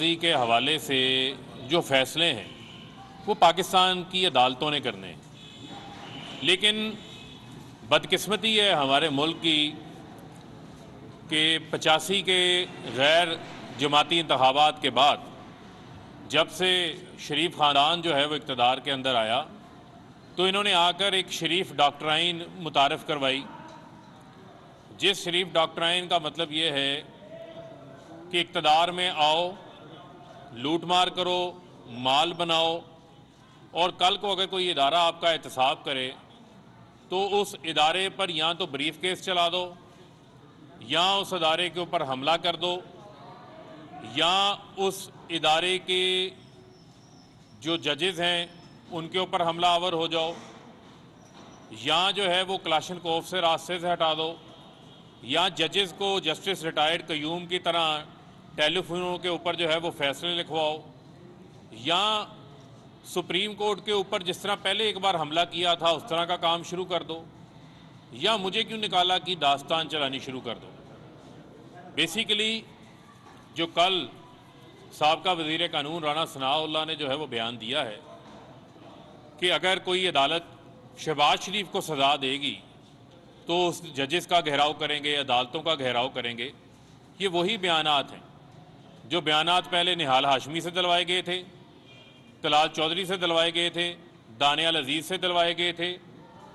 के हवाले से जो फैसले हैं वो पाकिस्तान की अदालतों ने करने हैं, लेकिन बदकिस्मती है हमारे मुल्क की कि 85 के गैर जमाती इंतखाबात के बाद जब से शरीफ ख़ानदान जो है वो इक़्तिदार के अंदर आया तो इन्होंने आकर एक शरीफ डॉक्ट्राइन मुतारफ़ करवाई, जिस शरीफ डॉक्ट्राइन का मतलब ये है कि इक़्तिदार में आओ, लूट मार करो, माल बनाओ और कल को अगर कोई इदारा आपका एहतसाब करे तो उस इदारे पर या तो ब्रीफ केस चला दो या उस इदारे के ऊपर हमला कर दो या उस इदारे के जो जजेस हैं उनके ऊपर हमलावर हो जाओ या जो है वो क्लाशनकोफ से रास्ते से हटा दो या जजेस को जस्टिस रिटायर्ड कयूम की तरह टेलीफोनों के ऊपर जो है वो फैसले लिखवाओ या सुप्रीम कोर्ट के ऊपर जिस तरह पहले एक बार हमला किया था उस तरह का काम शुरू कर दो या मुझे क्यों निकाला की दास्तान चलानी शुरू कर दो। बेसिकली जो कल साबका वज़ीर कानून राना सनाउल्लाह ने जो है वो बयान दिया है कि अगर कोई अदालत शहबाज शरीफ को सज़ा देगी तो उस जजेस का घेराव करेंगे, अदालतों का घेराव करेंगे। ये वही बयानात हैं जो बयानात पहले निहाल हाशमी से दिलवाए गए थे, तलाल चौधरी से दिलवाए गए थे, दानियाल अजीज़ से दिलवाए गए थे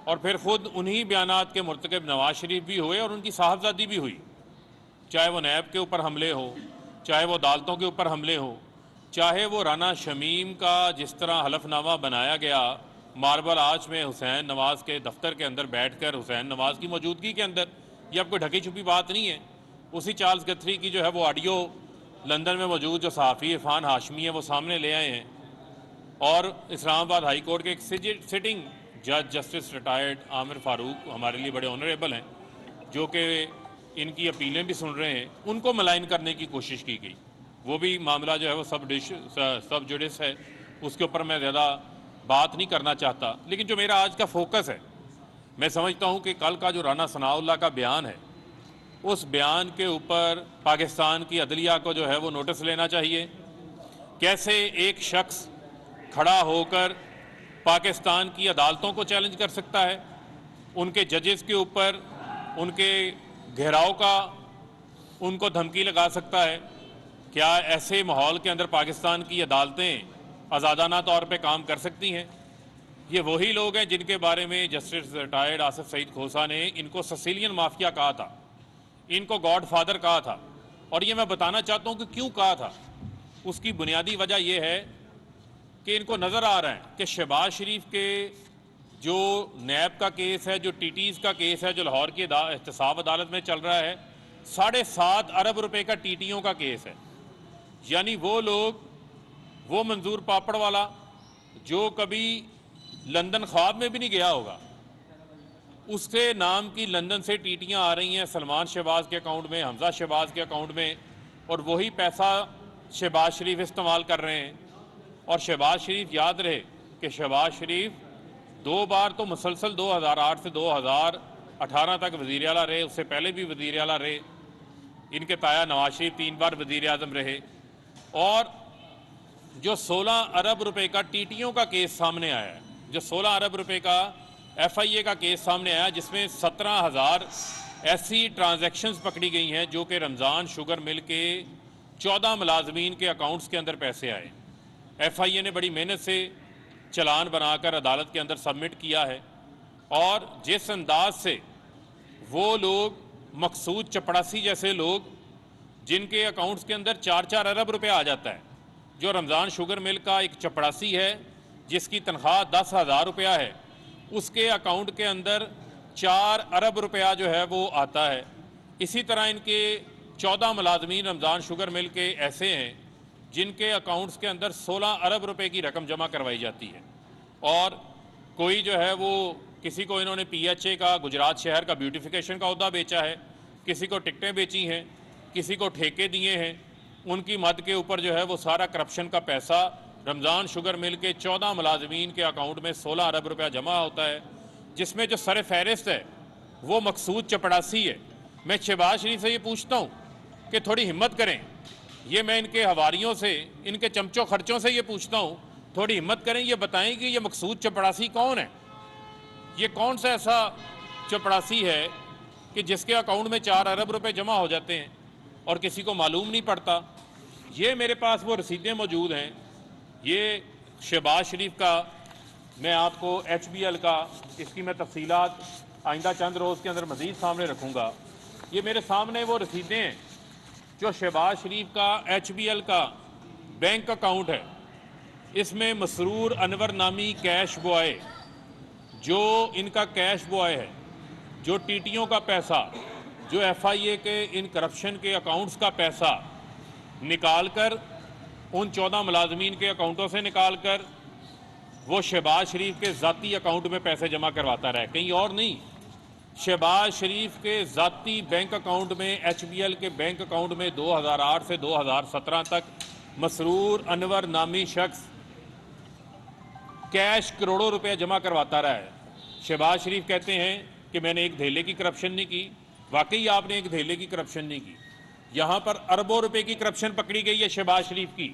और फिर ख़ुद उन्हीं बयानात के मुर्तकब नवाज शरीफ भी हुए और उनकी साहबजादी भी हुई। चाहे वो नैब के ऊपर हमले हो, चाहे वो अदालतों के ऊपर हमले हो, चाहे वो राना शमीम का जिस तरह हलफनामा बनाया गया मार्बल आर्च में हुसैन नवाज़ के दफ्तर के अंदर बैठकर हुसैन नवाज़ की मौजूदगी के अंदर, ये अब कोई ढकी छुपी बात नहीं है। उसी चार्ल्स गथरी की जो है वो ऑडियो लंदन में मौजूद जो सहाफ़ी इरफान हाशमी है वो सामने ले आए हैं और इस्लामाबाद हाई कोर्ट के एक सिटिंग जज जस्टिस रिटायर्ड आमिर फ़ारूक हमारे लिए बड़े ऑनरेबल हैं, जो कि इनकी अपीलें भी सुन रहे हैं, उनको मलाइन करने की कोशिश की गई। वो भी मामला जो है वो सब जुडिस है, उसके ऊपर मैं ज़्यादा बात नहीं करना चाहता। लेकिन जो मेरा आज का फोकस है, मैं समझता हूँ कि कल का जो राना सनाउल्लाह का बयान है उस बयान के ऊपर पाकिस्तान की अदलिया को जो है वो नोटिस लेना चाहिए। कैसे एक शख्स खड़ा होकर पाकिस्तान की अदालतों को चैलेंज कर सकता है, उनके जजेस के ऊपर उनके घेराव का उनको धमकी लगा सकता है। क्या ऐसे माहौल के अंदर पाकिस्तान की अदालतें आज़ादाना तौर पे काम कर सकती हैं? ये वही लोग हैं जिनके बारे में जस्टिस रिटायर्ड आसिफ सईद खोसा ने इनको सिसिलियन माफिया कहा था, इनको गॉड फादर कहा था। और ये मैं बताना चाहता हूँ कि क्यों कहा था। उसकी बुनियादी वजह यह है कि इनको नज़र आ रहा है कि शहबाज शरीफ के जो नैब का केस है, जो टीटीज़ का केस है, जो लाहौर की एहतसाब अदालत में चल रहा है, 7.5 अरब रुपए का टीटीओं का केस है। यानी वो लोग, वो मंजूर पापड़ वाला जो कभी लंदन ख्वाब में भी नहीं गया होगा, उसके नाम की लंदन से टीटियां आ रही हैं सलमान शहबाज के अकाउंट में, हमजा शहबाज के अकाउंट में, और वही पैसा शहबाज शरीफ इस्तेमाल कर रहे हैं। और शहबाज शरीफ, याद रहे कि शहबाज शरीफ 2 बार तो मुसलसल 2008 से 2018 तक वज़ीर आला रहे, उससे पहले भी वज़ीर आला रहे। इनके ताया नवाज शरीफ 3 बार वज़ीर आज़म रहे। और जो 16 अरब रुपए का टीटीओं का केस सामने आया है, जो 16 अरब रुपए का FIA का केस सामने आया, जिसमें 17,000 ऐसी ट्रांजैक्शंस पकड़ी गई हैं जो कि रमज़ान शुगर मिल के 14 मुलाजमीन के अकाउंट्स के अंदर पैसे आए। FIA ने बड़ी मेहनत से चलान बनाकर अदालत के अंदर सबमिट किया है और जिस अंदाज से वो लोग, मकसूद चपड़ासी जैसे लोग जिनके अकाउंट्स के अंदर 4-4 अरब रुपए आ जाता है, जो रमज़ान शुगर मिल का एक चपड़ासी है जिसकी तनख्वाह 10,000 रुपया है, उसके अकाउंट के अंदर 4 अरब रुपया जो है वो आता है। इसी तरह इनके 14 मुलाजमीन रमज़ान शुगर मिल के ऐसे हैं जिनके अकाउंट्स के अंदर 16 अरब रुपए की रकम जमा करवाई जाती है। और कोई जो है वो, किसी को इन्होंने PHA का, गुजरात शहर का ब्यूटिफिकेशन का अहदा बेचा है, किसी को टिकटें बेची हैं, किसी को ठेके दिए हैं, उनकी मद के ऊपर जो है वो सारा करप्शन का पैसा रमज़ान शुगर मिल के 14 मुलाजमीन के अकाउंट में 16 अरब रुपया जमा होता है, जिसमें जो सर फहरिस्त है वो मकसूद चपड़ासी है। मैं शहबाज शरीफ से ये पूछता हूँ कि थोड़ी हिम्मत करें, ये मैं इनके हवारियों से, इनके चमचों खर्चों से ये पूछता हूँ, थोड़ी हिम्मत करें, ये बताएं कि ये मकसूद चपड़ासी कौन है। ये कौन सा ऐसा चपड़ासी है कि जिसके अकाउंट में 4 अरब रुपए जमा हो जाते हैं और किसी को मालूम नहीं पड़ता। ये मेरे पास वो रसीदें मौजूद हैं। ये शहबाज शरीफ का, मैं आपको HBL का, इसकी मैं तफसीलात आइंदा चंद रोज़ के अंदर मज़ीद सामने रखूँगा। ये मेरे सामने वो रसीदें हैं जो शहबाज शरीफ का HBL का बैंक अकाउंट है। इसमें मसरूर अनवर नामी कैश बॉय, जो इनका कैश बॉय है, जो टीटीओं का पैसा, जो FIA के इन करप्शन के अकाउंट्स का पैसा निकाल कर, उन 14 मुलाजमीन के अकाउंटों से निकाल कर वो शहबाज शरीफ के ज़ाती अकाउंट में पैसे जमा करवाता रहे, कहीं और नहीं। शहबाज शरीफ के ज़ाती बैंक अकाउंट में, HBL के बैंक अकाउंट में 2008 से 2017 तक मसरूर अनवर नामी शख्स कैश करोड़ों रुपए जमा करवाता रहा है। शहबाज शरीफ कहते हैं कि मैंने एक धेले की करप्शन नहीं की। वाकई आपने एक धेले की करप्शन नहीं की। यहाँ पर अरबों रुपए की करप्शन पकड़ी गई है शहबाज शरीफ की।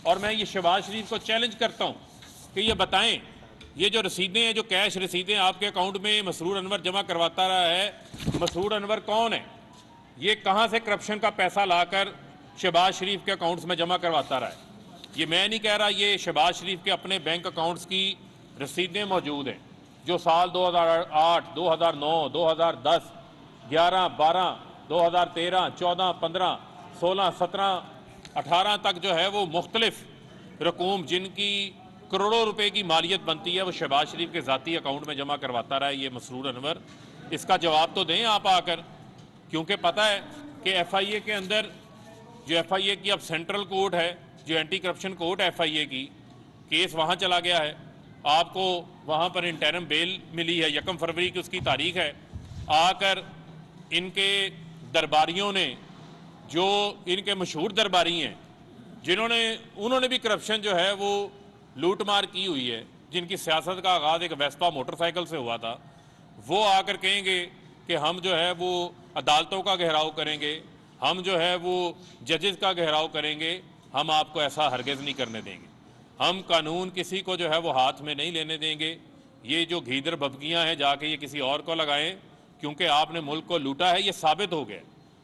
और मैं ये शहबाज शरीफ को चैलेंज करता हूँ कि ये बताएं, ये जो रसीदें हैं, जो कैश रसीदें आपके अकाउंट में मसरूर अनवर जमा करवाता रहा है, मसरूर अनवर कौन है? ये कहाँ से करप्शन का पैसा लाकर शहबाज शरीफ के अकाउंट्स में जमा करवाता रहा है? ये मैं नहीं कह रहा, ये शहबाज शरीफ के अपने बैंक अकाउंट्स की रसीदें मौजूद हैं, जो साल 2008, 2009, 2010, 11, 12, 2013, 14, 15, 16, 17, 18 तक जो है वो मुख्तलिफ रकूम जिनकी करोड़ों रुपए की मालियत बनती है, वो शहबाज शरीफ के ज़ाती अकाउंट में जमा करवाता रहा है ये मसरूर अनवर। इसका जवाब तो दें आप आकर, क्योंकि पता है कि FIA के अंदर, जो FIA की अब सेंट्रल कोर्ट है, जो एंटी करप्शन कोर्ट FIA की, केस वहाँ चला गया है। आपको वहाँ पर इंटरम बेल मिली है, 1 फरवरी की उसकी तारीख है। आकर इनके दरबारियों ने, जो इनके मशहूर दरबारी हैं, उन्होंने भी करप्शन जो है वो लूट मार की हुई है, जिनकी सियासत का आगाज़ एक वेस्पा मोटरसाइकिल से हुआ था, वो आकर कहेंगे कि हम जो है वो अदालतों का घेराव करेंगे, हम जो है वो जजेस का घेराव करेंगे, हम आपको ऐसा हरगिज़ नहीं करने देंगे, हम कानून किसी को जो है वो हाथ में नहीं लेने देंगे। ये जो घीदर भभकियाँ हैं जाके ये किसी और को लगाएं, क्योंकि आपने मुल्क को लूटा है, ये साबित हो गया।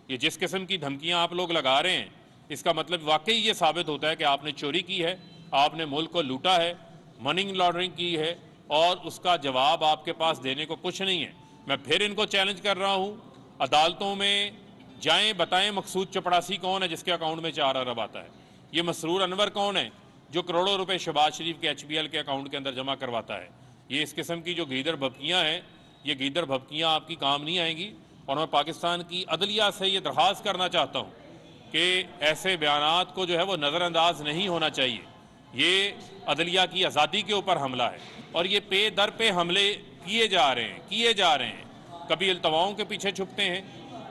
ये जिस किस्म की धमकियाँ आप लोग लगा रहे हैं, इसका मतलब वाकई ये साबित होता है कि आपने चोरी की है, आपने मुल्क को लूटा है, मनी लॉन्ड्रिंग की है, और उसका जवाब आपके पास देने को कुछ नहीं है। मैं फिर इनको चैलेंज कर रहा हूँ, अदालतों में जाएं, बताएं मकसूद चपड़ासी कौन है जिसके अकाउंट में 4 अरब आता है? ये मसरूर अनवर कौन है जो करोड़ों रुपए शहबाज शरीफ के HBL के अकाउंट के अंदर जमा करवाता है? ये इस किस्म की जो गीदर भभकियाँ हैं, ये गीदर भभकियाँ आपकी काम नहीं आएंगी। और मैं पाकिस्तान की अदलिया से ये दरख्वास्त करना चाहता हूँ कि ऐसे बयानात को जो है वो नज़रअंदाज नहीं होना चाहिए। ये अदलिया की आज़ादी के ऊपर हमला है, और ये पे दर पे हमले किए जा रहे हैं। कभी अल्तवाओं के पीछे छुपते हैं,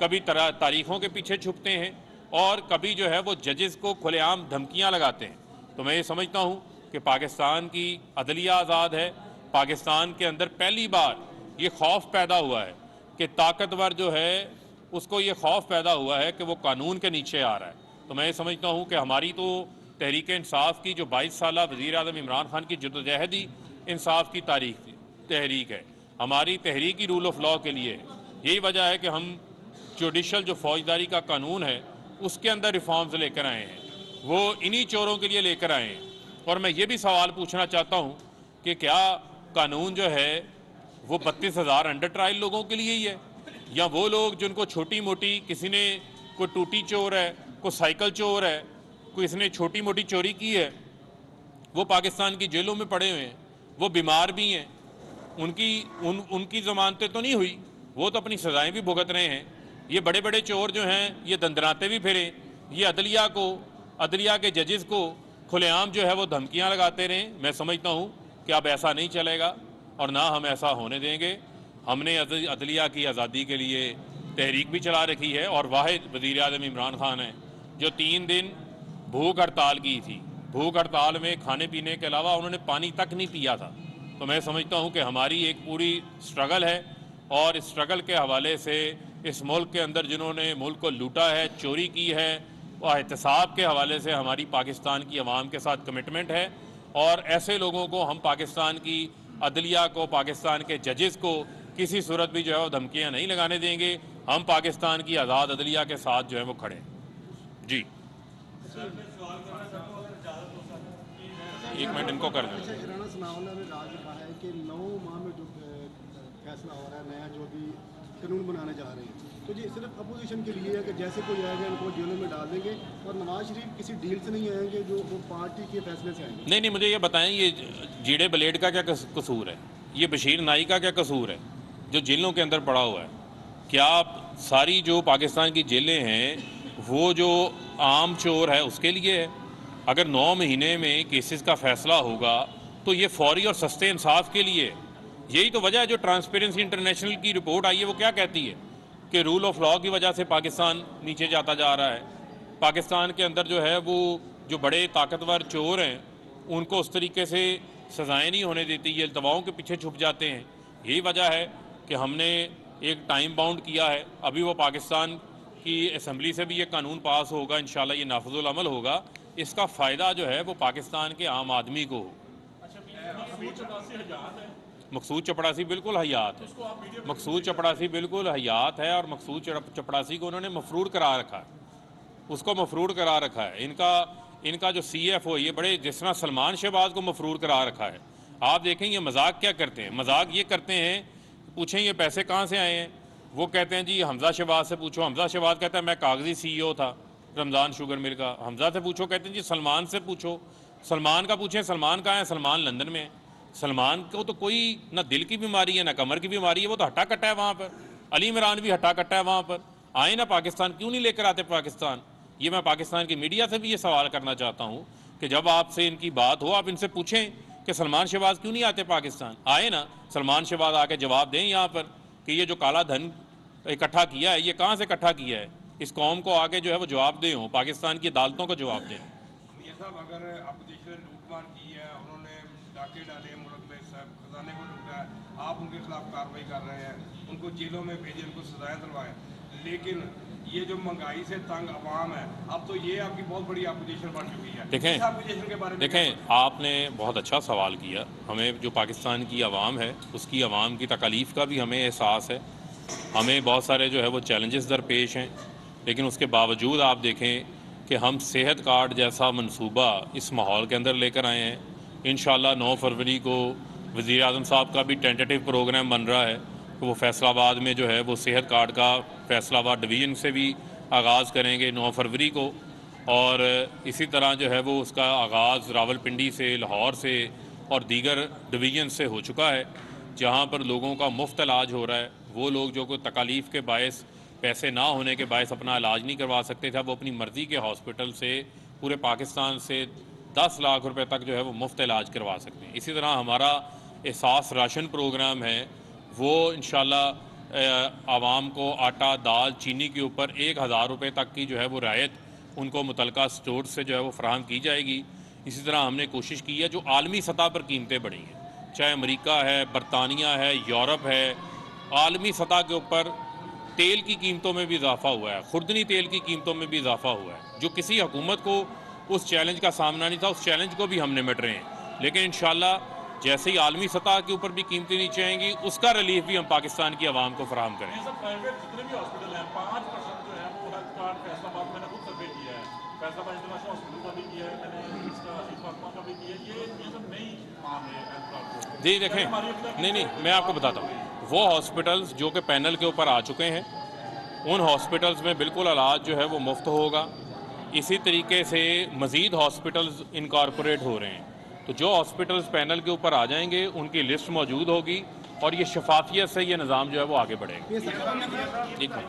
कभी तारीखों के पीछे छुपते हैं, और कभी जो है वो जजेस को खुलेआम धमकियां लगाते हैं। तो मैं ये समझता हूँ कि पाकिस्तान की अदलिया आज़ाद है। पाकिस्तान के अंदर पहली बार ये खौफ पैदा हुआ है कि ताकतवर जो है उसको ये खौफ पैदा हुआ है कि वो कानून के नीचे आ रहा है। तो मैं ये समझता हूँ कि हमारी तो तहरीक इंसाफ की जो 22 साल वज़ीर आज़म इमरान खान की जद्दोजहदी इंसाफ की तहरीक है, हमारी तहरीक ही रूल ऑफ लॉ के लिए है। यही वजह है कि हम जुडिशल जो फौजदारी का कानून है उसके अंदर रिफॉर्म्स लेकर आए हैं, वो इन्हीं चोरों के लिए लेकर आए हैं। और मैं ये भी सवाल पूछना चाहता हूँ कि क्या कानून जो है वो 32,000 अंडर ट्रायल लोगों के लिए ही है, या वो लोग जिनको छोटी मोटी, किसी ने कोई टूटी चोर है, कोई साइकिल चोर है, कोई इसने छोटी मोटी चोरी की है, वो पाकिस्तान की जेलों में पड़े हुए हैं, वो बीमार भी हैं, उनकी ज़मानतें तो नहीं हुई, वो तो अपनी सज़ाएं भी भुगत रहे हैं। ये बड़े बड़े चोर जो हैं ये दंदनाते भी फिरे, ये अदलिया के जजेस को खुलेआम जो है वो धमकियां लगाते रहें। मैं समझता हूँ कि अब ऐसा नहीं चलेगा और ना हम ऐसा होने देंगे। हमने अदलिया की आज़ादी के लिए तहरीक भी चला रखी है, और वाहिद वज़ीर आज़म इमरान खान है जो 3 दिन भूख हड़ताल की थी। भूख हड़ताल में खाने पीने के अलावा उन्होंने पानी तक नहीं पिया था। तो मैं समझता हूँ कि हमारी एक पूरी स्ट्रगल है, और इस स्ट्रगल के हवाले से इस मुल्क के अंदर जिन्होंने मुल्क को लूटा है, चोरी की है, और एहतसाब के हवाले से हमारी पाकिस्तान की आवाम के साथ कमिटमेंट है, और ऐसे लोगों को हम पाकिस्तान की अदलिया को, पाकिस्तान के जजेस को किसी सूरत भी जो है वो धमकियाँ नहीं लगाने देंगे। हम पाकिस्तान की आज़ाद अदलिया के साथ जो है वो खड़े हैं। जी एक मिनट इनको कर दें। राणा सनाउल्लाह ने राज कहा है कि 9 माह में जो फैसला हो रहा है नया जो भी कानून बनाने जा रहे हैं, तो ये सिर्फ अपोजिशन के लिए है कि जैसे कोई आएगा इनको जेलों में डाल देंगे, और नवाज शरीफ किसी डील से नहीं आएंगे, जो वो पार्टी के फैसले से आएंगे। नहीं, मुझे ये बताएं, ये जीडे ब्लेड का क्या कसूर है? ये बशीर नाई का क्या कसूर है जो जेलों के अंदर पड़ा हुआ है? क्या सारी जो पाकिस्तान की जेलें हैं वो जो आम चोर है उसके लिए है? अगर 9 महीने में केसेस का फैसला होगा तो ये फौरी और सस्ते इंसाफ के लिए। यही तो वजह है जो ट्रांसपेरेंसी इंटरनेशनल की रिपोर्ट आई है वो क्या कहती है कि रूल ऑफ लॉ की वजह से पाकिस्तान नीचे जाता जा रहा है। पाकिस्तान के अंदर जो है वो जो बड़े ताकतवर चोर हैं उनको उस तरीके से सजाएं नहीं होने देती, ये अल्तवाओं के पीछे छुप जाते हैं। यही वजह है कि हमने एक टाइम बाउंड किया है। अभी वो पाकिस्तान की असम्बली से भी ये कानून पास होगा, इंशाल्लाह ये नाफिजुल अमल होगा। इसका फ़ायदा जो है वो पाकिस्तान के आम आदमी को हो। मकसूद चपड़ासी बिल्कुल हयात है, मकसूद चपड़ासी बिल्कुल हयात है, और मकसूद चपड़ासी को उन्होंने मफरूर करा रखा है, उसको मफरूर करा रखा है। इनका जो CFO ये बड़े जिस तरह सलमान शहबाज को मफरूर करा रखा है। आप देखें ये मजाक क्या करते हैं, मजाक ये करते हैं, पूछें ये पैसे कहाँ से आए हैं, वो कहते हैं जी हमजा शहबाज से पूछो। हमजा शहबाज कहता है मैं कागजी CEO था रमज़ान शुगर मिल का। हमजा से पूछो, कहते हैं जी सलमान से पूछो। सलमान का पूछें, सलमान कहाँ है? सलमान लंदन में है। सलमान को तो कोई ना दिल की बीमारी है ना कमर की बीमारी है, वो तो हट्टा कट्टा है वहाँ पर। अली इमरान भी हट्टा कट्टा है वहाँ पर। आए ना पाकिस्तान, क्यों नहीं लेकर आते पाकिस्तान? ये मैं पाकिस्तान की मीडिया से भी ये सवाल करना चाहता हूँ कि जब आपसे इनकी बात हो आप इनसे पूछें कि सलमान शहबाज क्यों नहीं आते पाकिस्तान। आए ना, सलमान शहबाज आके जवाब दें यहाँ पर कि ये जो काला धन इकट्ठा किया है ये कहाँ से इकट्ठा किया है। इस कौम को आगे जो है वो जवाब दें, हो पाकिस्तान की अदालतों को जवाब दें। साहब अगर अपोजिशन ने लूटमार की है, उन्होंने डाके डाले मुल्क में, खजाने को लूटा है, आप उनके खिलाफ कार्रवाई कर रहे हैं, उनको जेलों में भेजें, उनको सजाएं दिलवाएं, लेकिन ये जो महंगाई से तंग अवाम है, अब तो ये आपकी बहुत बड़ी अपोजिशन बन चुकी है। देखें के बारे में देखें आपने बहुत अच्छा सवाल किया। हमें जो पाकिस्तान की आवाम है उसकी आवाम की तकलीफ़ का भी हमें एहसास है। हमें बहुत सारे जो है वो चैलेंजेस दरपेश हैं, लेकिन उसके बावजूद आप देखें कि हम सेहत कार्ड जैसा मंसूबा इस माहौल के अंदर लेकर आए हैं। इंशाल्लाह 9 फरवरी को वज़ीर आज़म साहब का भी टेंटेटिव प्रोग्राम बन रहा है कि वो फैसलाबाद में जो है वो सेहत कार्ड का फैसलाबाद डिवीज़न से भी आगाज़ करेंगे 9 फरवरी को, और इसी तरह जो है वो उसका आगाज़ रावलपिंडी से, लाहौर से और दीगर डिवीज़न से हो चुका है, जहाँ पर लोगों का मुफ्त इलाज हो रहा है। वो लोग जो कोई तकालीफ़ के बायस, पैसे ना होने के बायस अपना इलाज नहीं करवा सकते थे, वो अपनी मर्ज़ी के हॉस्पिटल से पूरे पाकिस्तान से 10 लाख रुपए तक जो है वो मुफ्त इलाज करवा सकते हैं। इसी तरह हमारा एहसास राशन प्रोग्राम है, वो इंशाल्लाह आवाम को आटा, दाल, चीनी के ऊपर 1000 रुपये तक की जो है वो रायत उनको मुतलका स्टोर से जो है वो फराहम की जाएगी। इसी तरह हमने कोशिश की है, जो आलमी सतह पर कीमतें बढ़ी हैं, चाहे अमेरिका है, बरतानिया है, यूरोप है, आलमी सतह के ऊपर तेल की कीमतों में भी इजाफा हुआ है, खुर्दनी तेल की कीमतों में भी इजाफा हुआ है, जो किसी हुकूमत को उस चैलेंज का सामना नहीं था, उस चैलेंज को भी हम निपट रहे हैं। लेकिन इंशाल्लाह जैसे ही आलमी सतह के ऊपर भी कीमतें नीचे आएंगी, उसका रिलीफ भी हम पाकिस्तान की आवाम को फराहम करें। जितने भी हॉस्पिटल हैं 5% जो है वो हेल्थ कार्ड फैसलाबाद मैंने खुद सर्वे किया है, फैसलाबाद इंटरनेशनल हॉस्पिटल का भी किया है, मैंने इसका फातिमा का भी किया है। ये सब नई मांग है हेल्थ कार्ड। जी देखें, नहीं मैं आपको बताता हूँ, वो हॉस्पिटल्स जो कि पैनल के ऊपर आ चुके हैं उन हॉस्पिटल्स में बिल्कुल इलाज जो है वो मुफ्त होगा। इसी तरीके से मज़ीद हॉस्पिटल्स इनकॉर्पोरेट हो रहे हैं, तो जो हॉस्पिटल्स पैनल के ऊपर आ जाएंगे उनकी लिस्ट मौजूद होगी और ये शफाफियत से ये निज़ाम जो है वो आगे बढ़ेगा। ठीक है।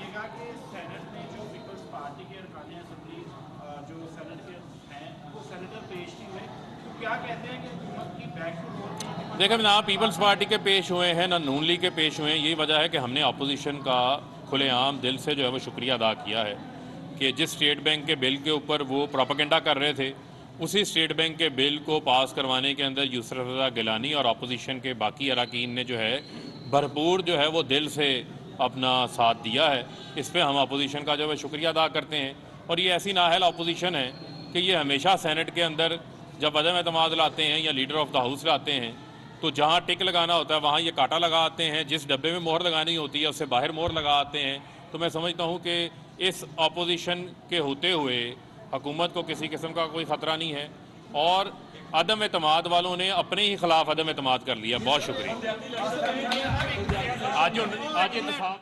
देखिए ना पीपल्स पार्टी के पेश हुए हैं ना नून लीग के पेश हुए हैं। यही वजह है कि हमने अपोजिशन का खुलेआम दिल से जो है वो शुक्रिया अदा किया है कि जिस स्टेट बैंक के बिल के ऊपर वो प्रोपेगेंडा कर रहे थे, उसी स्टेट बैंक के बिल को पास करवाने के अंदर यूसुफ रज़ा गिलानी और अपोजिशन के बाकी अरकान ने जो है भरपूर जो है वो दिल से अपना साथ दिया है। इस पर हम अपोजिशन का जो है शुक्रिया अदा करते हैं। और ये ऐसी नाअहल अपोजिशन है कि ये हमेशा सेनेट के अंदर जब अदम एतमाद लाते हैं या लीडर ऑफ द हाउस लाते हैं तो जहाँ टिक लगाना होता है वहाँ ये कांटा लगा आते हैं, जिस डब्बे में मोहर लगानी होती है उससे बाहर मोहर लगा आते हैं। तो मैं समझता हूँ कि इस अपोजिशन के होते हुए हुकूमत को किसी किस्म का कोई ख़तरा नहीं है और अदम एतमाद वालों ने अपने ही खिलाफ अदम एतमाद कर लिया। बहुत शुक्रिया। आज इंतखाब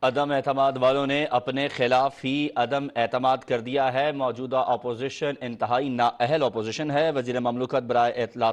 अदम एतमाद वालों ने अपने खिलाफ ही अदम एतमाद कर दिया है। मौजूदा अपोजिशन इंतहाई नाअहल अपोजिशन है। वज़ीर ममलकत बराए इत्तलात